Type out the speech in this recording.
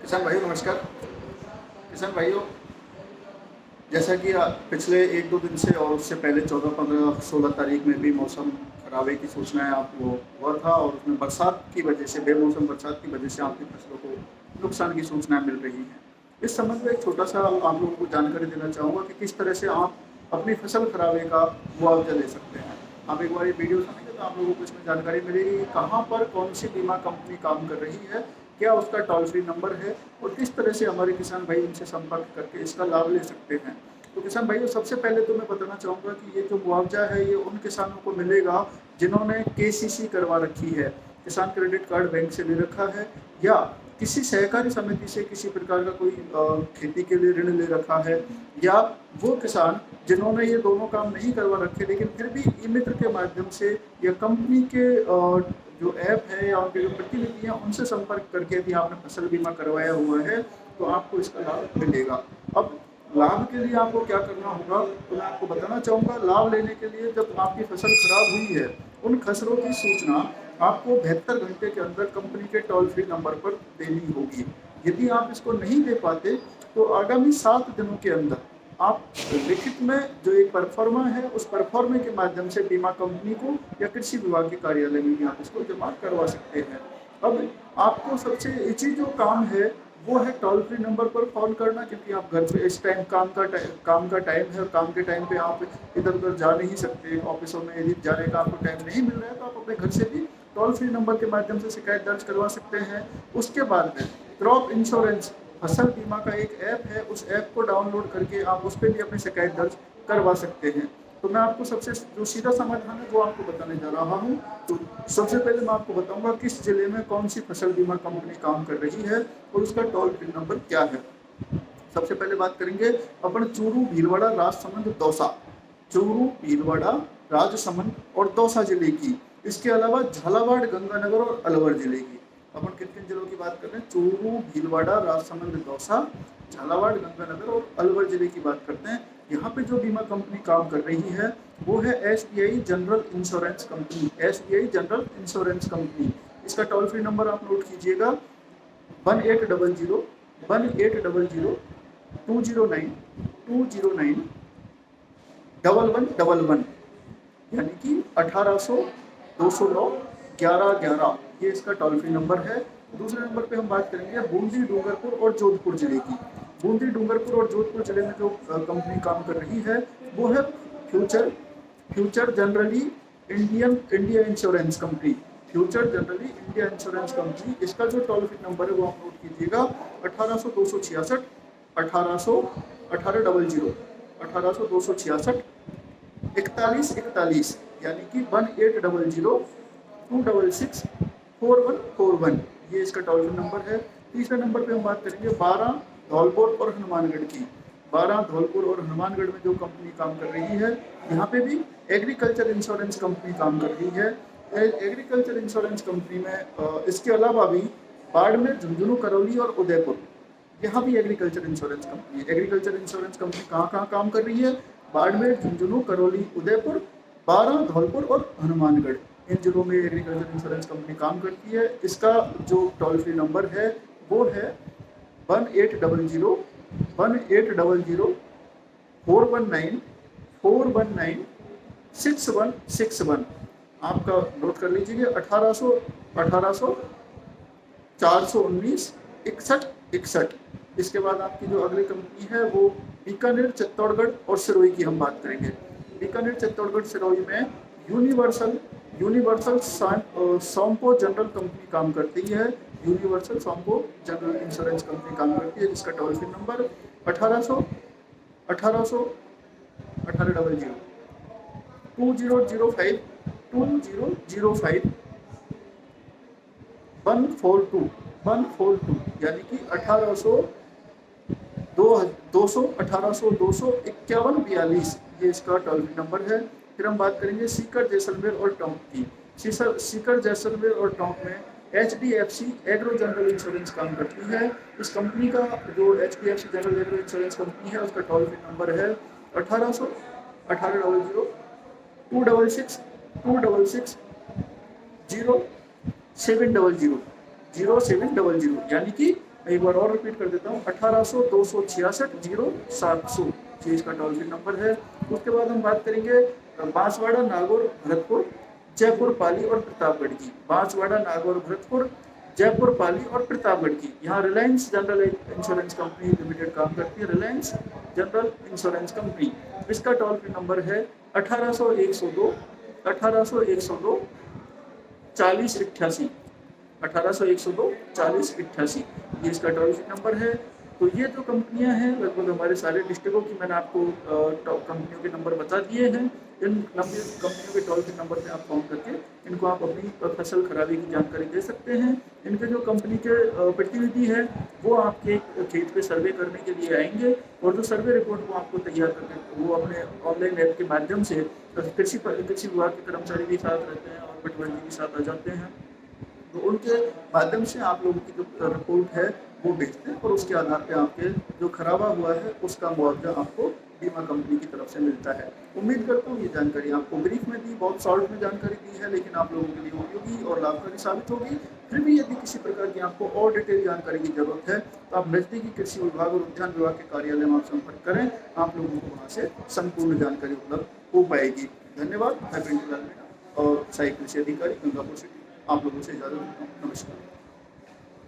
किसान भाइयों नमस्कार। किसान भाइयों, जैसा कि पिछले 1-2 दिन से और उससे पहले 14, 15, 16 तारीख में भी मौसम खराबे की सूचनाएं आपको हुआ था और उसमें बरसात की वजह से, बेमौसम बरसात की वजह से आपकी फसलों को नुकसान की सूचनाएं मिल रही हैं। इस संबंध में एक छोटा सा आप लोगों को जानकारी देना चाहूँगा कि किस तरह से आप अपनी फसल खराबे का मुआवजा ले सकते हैं। आप एक बार ये वीडियो सुनेंगे तो आप लोगों को इसमें जानकारी मिलेगी कि कहाँ पर कौन सी बीमा कंपनी काम कर रही है, क्या उसका टोल फ्री नंबर है और किस तरह से हमारे किसान भाई उनसे संपर्क करके इसका लाभ ले सकते हैं। तो किसान भाइयों, सबसे पहले तो मैं बताना चाहूँगा कि ये जो मुआवजा है ये उन किसानों को मिलेगा जिन्होंने केसीसी करवा रखी है, किसान क्रेडिट कार्ड बैंक से ले रखा है, या किसी सहकारी समिति से किसी प्रकार का कोई खेती के लिए ऋण ले रखा है, या वो किसान जिन्होंने ये दोनों काम नहीं करवा रखे लेकिन फिर भी ई मित्र के माध्यम से या कंपनी के जो ऐप है या उनके जो प्रतिनिधि हैं उनसे संपर्क करके यदि आपने फसल बीमा करवाया हुआ है तो आपको इसका लाभ मिलेगा। अब लाभ के लिए आपको क्या करना होगा तो मैं आपको बताना चाहूँगा। लाभ लेने के लिए जब आपकी फसल खराब हुई है उन खसरों की सूचना आपको 72 घंटे के अंदर कंपनी के टोल फ्री नंबर पर देनी होगी। यदि आप इसको नहीं दे पाते तो आगामी 7 दिनों के अंदर आप लिखित में जो एक परफॉर्मा है उस परफॉर्मे के माध्यम से बीमा कंपनी को या कृषि विभाग के कार्यालय में भी आप इसको जमा करवा सकते हैं। अब आपको सबसे ईजी जो काम है वो है टोल फ्री नंबर पर कॉल करना, क्योंकि आप घर पे इस टाइम काम का टाइम है और काम के टाइम पे आप इधर उधर जा नहीं सकते। ऑफिसों में यदि जाने का आपको टाइम नहीं मिल रहा है तो आप अपने घर से भी टोल फ्री नंबर के माध्यम से शिकायत दर्ज करवा सकते हैं। उसके बाद में क्रॉप इंश्योरेंस फसल बीमा का एक ऐप है, उस ऐप को डाउनलोड करके आप उस पर भी अपनी शिकायत दर्ज करवा सकते हैं। तो मैं आपको सबसे जो सीधा समाधान है वो आपको बताने जा रहा हूँ। तो सबसे पहले मैं आपको बताऊंगा किस जिले में कौन सी फसल बीमा कंपनी काम कर रही है और उसका टोल फ्री नंबर क्या है। सबसे पहले बात करेंगे अपन चूरू, भीलवाड़ा, राजसमंद, दौसा। चूरू, भीलवाड़ा, राजसमंद और दौसा जिले की। इसके अलावा झालावाड़, गंगानगर और अलवर जिले की। अपन किन किन जिलों की बात कर रहे हैं? चूरू, भीलवाड़ा, राजसमंद, दौसा, झालावाड़, गंगानगर और अलवर जिले की बात करते हैं। यहाँ पे जो बीमा कंपनी काम कर रही है वो है SBI general insurance company. SBI general insurance company. इसका टोल फ्री नंबर आप नोट कीजिएगा 1800 1800 209 209 1111, यानी कि 1800 209 1111, ये इसका टोल फ्री नंबर है। दूसरे नंबर पे हम बात करेंगे बूंदी, डूंगरपुर और जोधपुर जिले की। बूंदी, डूंगरपुर और जोधपुर जिले में जो कंपनी काम कर रही है वो है future generally India insurance company. Future generally India insurance company. इसका जो टोल फ्री नंबर है वो आप नोट कीजिएगा 1800 266 1800 1800 1800 266 4141, यानी कि 1800 266 4141, ये इसका टोल फ्री नंबर है। तीसरे नंबर पे हम बात करेंगे 12 धौलपुर और हनुमानगढ़ की। 12 धौलपुर और हनुमानगढ़ में जो कंपनी काम कर रही है यहाँ पे भी एग्रीकल्चर इंश्योरेंस कंपनी काम कर रही है। एग्रीकल्चर इंश्योरेंस कंपनी में इसके अलावा भी बाड़मेर, झुंझुनू, करौली और उदयपुर, यहाँ भी एग्रीकल्चर इंश्योरेंस कंपनी है। एग्रीकल्चर इंश्योरेंस कंपनी कहाँ कहाँ काम कर रही है? बाड़मेर, झुंझुनू, करौली, उदयपुर, 12 धौलपुर और हनुमानगढ़, इन जिलों में एग्रीकल्चर इंश्योरेंस कंपनी काम करती है। इसका जो टोल फ्री नंबर है वो है 1800 419 6161। आपका नोट कर लीजिए 1800 419 6161। इसके बाद आपकी जो अगली कंपनी है वो बीकानेर, चित्तौड़गढ़ और सिरोही की हम बात करेंगे। बीकानेर, चित्तौड़गढ़, सिरोही में यूनिवर्सल सॉम्पो जनरल कंपनी काम करती है। यूनिवर्सल सॉम्पो जनरल इंश्योरेंस कंपनी काम करती है, जिसका टोल फ्री नंबर 1800 1800 1800 2005 142, यानी कि 1800 ये इसका टोल फ्री नंबर है। फिर हम बात करेंगे सीकर, जैसलमेर और टोंक की। सीकर, जैसलमेर और टोंक में HDFC एग्रो जनरल इंश्योरेंस काम करती है। इस कंपनी का जो HDFC general agro insurance company है उसका टोल फ्री नंबर है 1800 266 0700, यानी कि एक बार और रिपीट कर देता हूँ, 1800-266-0700 ये इसका टोल फ्री नंबर है। उसके बाद हम बात करेंगे बांसवाड़ा, नागौर, भरतपुर, जयपुर, पाली और प्रतापगढ़ की। बांसवाड़ा, नागौर, भरतपुर, जयपुर, पाली और प्रतापगढ़ की। यहाँ Reliance general insurance company limited काम करती है, रिलायंस जनरल इंश्योरेंस कंपनी। इसका टोल फ्री नंबर है 1800-102 1800-102 4088 1800-102-4088 ये इसका टोल फ्री नंबर है। तो ये जो कंपनियां हैं लगभग हमारे सारे डिस्ट्रिक्टों की मैंने आपको टॉप कंपनियों के नंबर बता दिए हैं। इन कंपनियों के टोल फ्री नंबर पे आप फोन करके इनको आप अपनी फसल खराबे की जानकारी दे सकते हैं। इनके जो कंपनी के प्रतिनिधि है वो आपके खेत पे सर्वे करने के लिए आएंगे और जो सर्वे रिपोर्ट वो आपको तैयार करके वो अपने ऑनलाइन ऐप के माध्यम से कृषि विभाग के कर्मचारी भी साथ रहते हैं और पटवारी भी साथ आ जाते हैं। तो उनके माध्यम से आप लोगों की जो रिपोर्ट है वो भेजते हैं और उसके आधार पे आपके जो खराबा हुआ है उसका मुआवजा आपको बीमा कंपनी की तरफ से मिलता है। उम्मीद करता हूँ ये जानकारी आपको ब्रीफ में दी, बहुत शॉर्ट में जानकारी दी है, लेकिन आप लोगों के लिए उपयोगी और लाभकारी साबित होगी। फिर भी यदि किसी प्रकार की आपको और डिटेल जानकारी की जरूरत है तो आप नजदीकी कृषि विभाग और उद्यान विभाग के कार्यालय में आप संपर्क करें, आप लोगों को वहाँ से संपूर्ण जानकारी उपलब्ध हो पाएगी। धन्यवाद। मैं पिंटू लाल मीणा और सहायक कृषि अधिकारी गंगापुर सिटी आप लोगों से इजाजत लेता हूँ। नमस्कार।